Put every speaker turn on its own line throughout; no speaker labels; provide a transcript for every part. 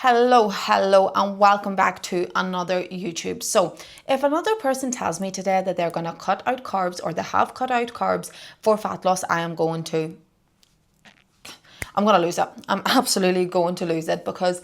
Hello, and welcome back to another YouTube. So, if another person tells me today that they're going to cut out carbs or they have cut out carbs for fat loss, I'm going to lose it. I'm absolutely going to lose it because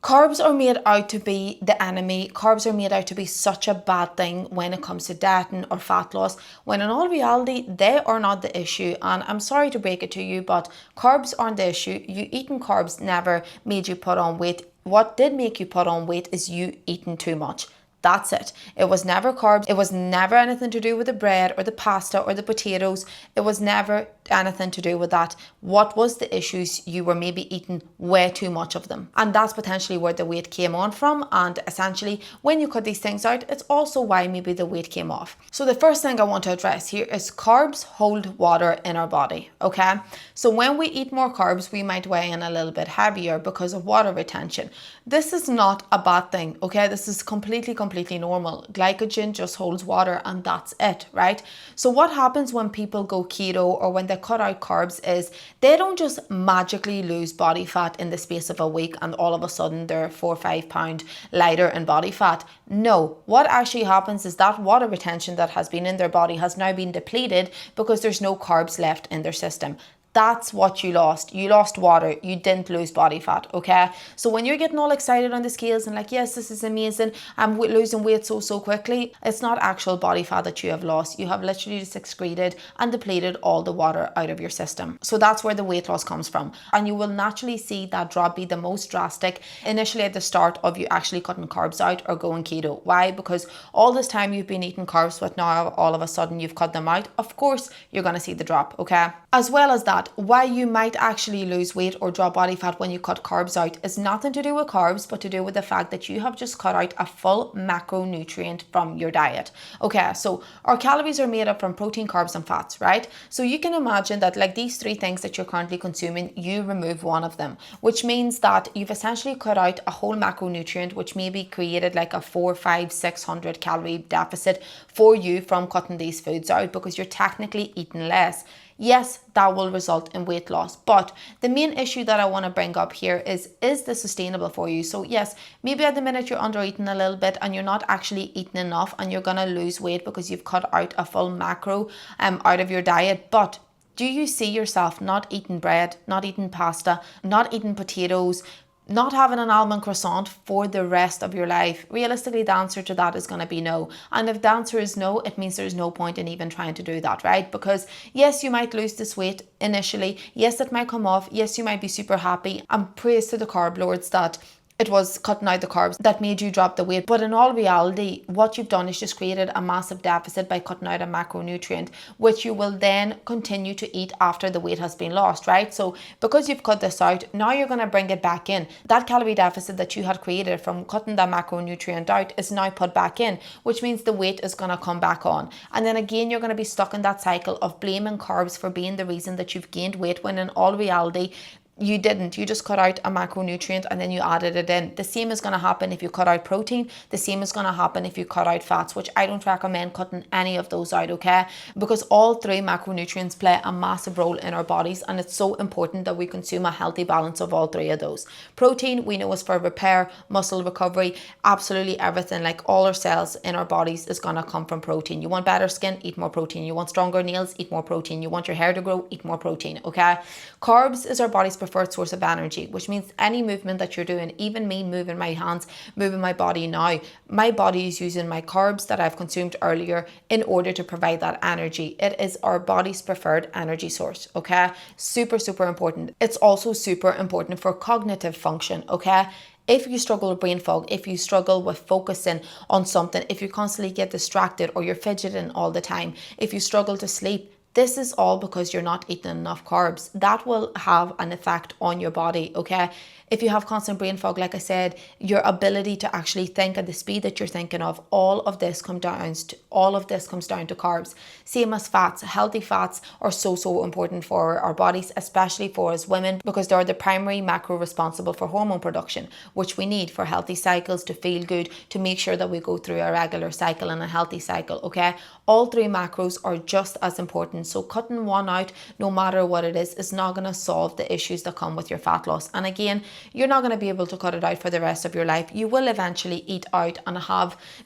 carbs are made out to be the enemy. Carbs are made out to be such a bad thing when it comes to dieting or fat loss, when in all reality, they are not the issue. And I'm sorry to break it to you, but carbs aren't the issue. You eating carbs never made you put on weight. What did make you put on weight is you eating too much. That's it. It was never carbs. It was never anything to do with the bread or the pasta or the potatoes. It was never anything to do with that. What was the issues? You were maybe eating way too much of them. And that's potentially where the weight came on from. And essentially, when you cut these things out, it's also why maybe the weight came off. So the first thing I want to address here is carbs hold water in our body, okay? So when we eat more carbs, we might weigh in a little bit heavier because of water retention. This is not a bad thing, okay? This is completely normal. Glycogen just holds water and that's it, right? So what happens when people go keto or when they cut out carbs is they don't just magically lose body fat in the space of a week and all of a sudden they're 4 or 5 pounds lighter in body fat. No, what actually happens is that water retention that has been in their body has now been depleted because there's no carbs left in their system. That's what you lost. You lost water. You didn't lose body fat, okay? So when you're getting all excited on the scales and like, yes, this is amazing, I'm losing weight so quickly, it's not actual body fat that you have lost. You have literally just excreted and depleted all the water out of your system. So that's where the weight loss comes from. And you will naturally see that drop be the most drastic initially at the start of you actually cutting carbs out or going keto. Why? Because all this time you've been eating carbs, but now all of a sudden you've cut them out. Of course, you're going to see the drop, okay? As well as that, why you might actually lose weight or drop body fat when you cut carbs out is nothing to do with carbs, but to do with the fact that you have just cut out a full macronutrient from your diet. Okay, so our calories are made up from protein, carbs, and fats, right? So you can imagine that like these three things that you're currently consuming, you remove one of them, which means that you've essentially cut out a whole macronutrient, which maybe created like a 400, 500, 600 calorie deficit for you from cutting these foods out because you're technically eating less. Yes, that will result in weight loss. But the main issue that I want to bring up here is this sustainable for you? So yes, maybe at the minute you're under eating a little bit and you're not actually eating enough and you're going to lose weight because you've cut out a full macro out of your diet. But do you see yourself not eating bread, not eating pasta, not eating potatoes, not having an almond croissant for the rest of your life? Realistically, the answer to that is going to be no. And if the answer is no, it means there's no point in even trying to do that, right? Because yes, you might lose this weight initially. Yes, it might come off. Yes, you might be super happy. And praise to the carb lords that it was cutting out the carbs that made you drop the weight. But in all reality, what you've done is just created a massive deficit by cutting out a macronutrient, which you will then continue to eat after the weight has been lost, right? So because you've cut this out, now you're going to bring it back in. That calorie deficit that you had created from cutting that macronutrient out is now put back in, which means the weight is going to come back on. And then again, you're going to be stuck in that cycle of blaming carbs for being the reason that you've gained weight, when in all reality, you didn't. You just cut out a macronutrient and then you added it in. The same is going to happen if you cut out protein. The same is going to happen if you cut out fats, which I don't recommend cutting any of those out, okay? Because all three macronutrients play a massive role in our bodies, and it's so important that we consume a healthy balance of all three of those. Protein, we know, is for repair, muscle recovery, absolutely everything. Like all our cells in our bodies is going to come from protein. You want better skin? Eat more protein. You want stronger nails? Eat more protein. You want your hair to grow? Eat more protein, okay? Carbs is our body's preferred source of energy, which means any movement that you're doing, even me moving my hands, moving my body now, my body is using my carbs that I've consumed earlier in order to provide that energy. It is our body's preferred energy source, okay? Super important. It's also super important for cognitive function, okay? If you struggle with brain fog, if you struggle with focusing on something, if you constantly get distracted or you're fidgeting all the time, if you struggle to sleep, this is all because you're not eating enough carbs. That will have an effect on your body, okay? If you have constant brain fog, like I said, your ability to actually think at the speed that you're thinking of, all of this comes down to carbs. Same as fats. Healthy fats are so important for our bodies, especially for us women, because they're the primary macro responsible for hormone production, which we need for healthy cycles, to feel good, to make sure that we go through a regular cycle and a healthy cycle, okay? All three macros are just as important important. So cutting one out, no matter what it is not going to solve the issues that come with your fat loss. And again, you're not going to be able to cut it out for the rest of your life. You will eventually eat out and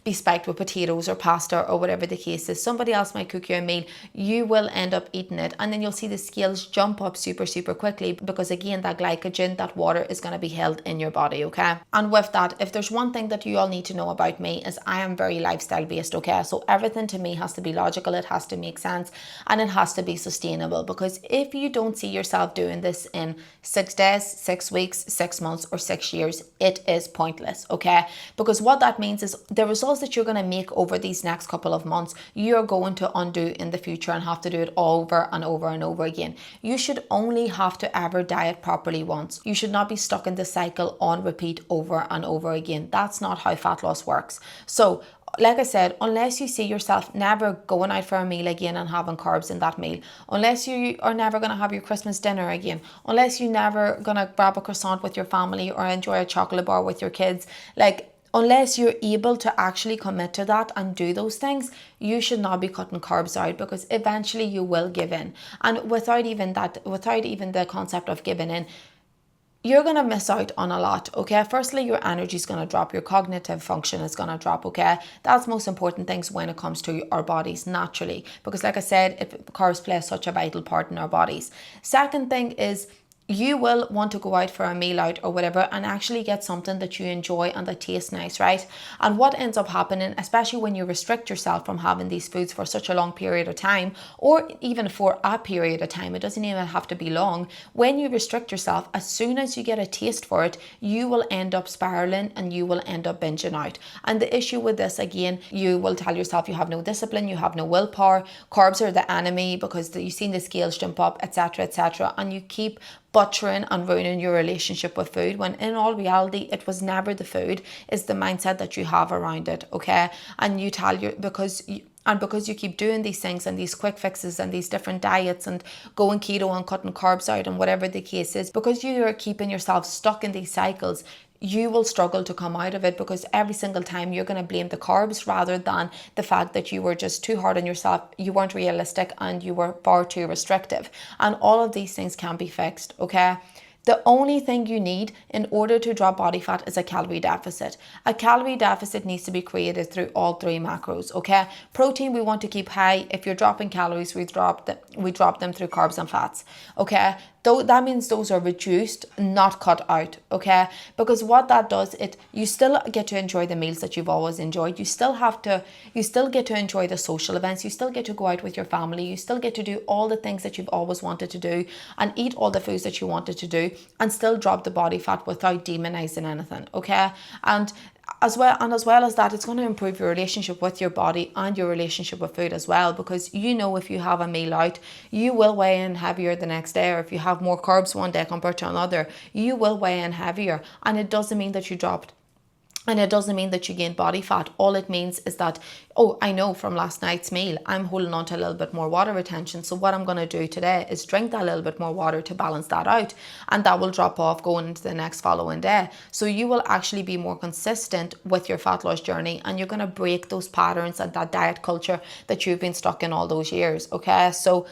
be spiked with potatoes or pasta or whatever the case is. Somebody else might cook you a meal, you will end up eating it, and then you'll see the scales jump up super quickly, because again, that glycogen, that water, is going to be held in your body. Okay, and with that, if there's one thing that you all need to know about me, is I am very lifestyle based. Okay, so everything to me has to be logical, it has to make sense, and it has to be sustainable. Because if you don't see yourself doing this in 6 days, 6 weeks, 6 months, or 6 years, it is pointless. Okay, because what that means is the results that you're going to make over these next couple of months, you're going to undo in the future and have to do it over and over and over again. You should only have to ever diet properly once. You should not be stuck in the cycle on repeat over and over again. That's not how fat loss works. So like I said, unless you see yourself never going out for a meal again and having carbs in that meal, unless you are never going to have your Christmas dinner again, unless you're never going to grab a croissant with your family or enjoy a chocolate bar with your kids, unless you're able to actually commit to that and do those things, you should not be cutting carbs out, because eventually you will give in. And without even the concept of giving in, you're going to miss out on a lot. Okay, firstly, your energy is going to drop, your cognitive function is going to drop. Okay, that's most important things when it comes to our bodies naturally, because like I said, carbs play such a vital part in our bodies. Second thing is, you will want to go out for a meal out or whatever and actually get something that you enjoy and that tastes nice, right? And what ends up happening, especially when you restrict yourself from having these foods for such a long period of time, or even for a period of time, it doesn't even have to be long. When you restrict yourself, as soon as you get a taste for it, you will end up spiraling and you will end up binging out. And the issue with this, again, you will tell yourself you have no discipline, you have no willpower, carbs are the enemy because you've seen the scales jump up, etc., and you keep butchering and ruining your relationship with food, when in all reality, it was never the food, it's the mindset that you have around it. Okay, and you tell your because you keep doing these things and these quick fixes and these different diets and going keto and cutting carbs out and whatever the case is, because you are keeping yourself stuck in these cycles, you will struggle to come out of it, because every single time you're going to blame the carbs rather than the fact that you were just too hard on yourself, you weren't realistic, and you were far too restrictive. And all of these things can be fixed. Okay, the only thing you need in order to drop body fat is a calorie deficit. A calorie deficit needs to be created through all 3 macros. Okay, protein we want to keep high. If you're dropping calories, we drop them through carbs and fats. Okay, though that means those are reduced, not cut out. Okay, because what that does, you still get to enjoy the meals that you've always enjoyed. You still get to enjoy the social events. You still get to go out with your family. You still get to do all the things that you've always wanted to do and eat all the foods that you wanted to do, and still drop the body fat without demonizing anything. Okay, and as well as that, it's going to improve your relationship with your body and your relationship with food as well, because if you have a meal out, you will weigh in heavier the next day, or if you have more carbs one day compared to another, you will weigh in heavier. And it doesn't mean that you dropped, and it doesn't mean that you gain body fat. All it means is that, I know from last night's meal, I'm holding on to a little bit more water retention. So what I'm going to do today is drink that little bit more water to balance that out. And that will drop off going into the next following day. So you will actually be more consistent with your fat loss journey, and you're going to break those patterns and that diet culture that you've been stuck in all those years. Okay, so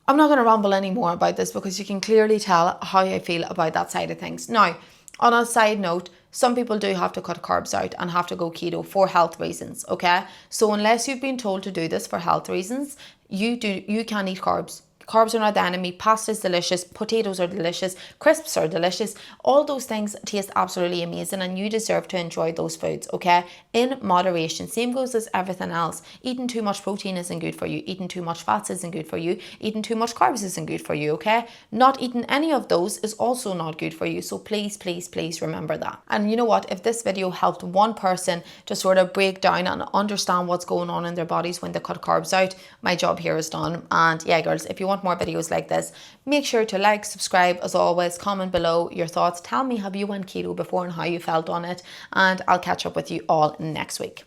I'm not going to ramble anymore about this, because you can clearly tell how I feel about that side of things. Now, on a side note, some people do have to cut carbs out and have to go keto for health reasons. Okay, so unless you've been told to do this for health reasons, you can eat carbs. Carbs are not the enemy. Pasta is delicious. Potatoes are delicious. Crisps are delicious. All those things taste absolutely amazing, and you deserve to enjoy those foods, okay? In moderation. Same goes as everything else. Eating too much protein isn't good for you. Eating too much fats isn't good for you. Eating too much carbs isn't good for you, okay? Not eating any of those is also not good for you. So please, please, please remember that. And you know what? If this video helped one person to sort of break down and understand what's going on in their bodies when they cut carbs out, my job here is done. And yeah, girls, if you want more videos like this, make sure to like, subscribe, as always, comment below your thoughts. Tell me, have you went keto before and how you felt on it, and I'll catch up with you all next week.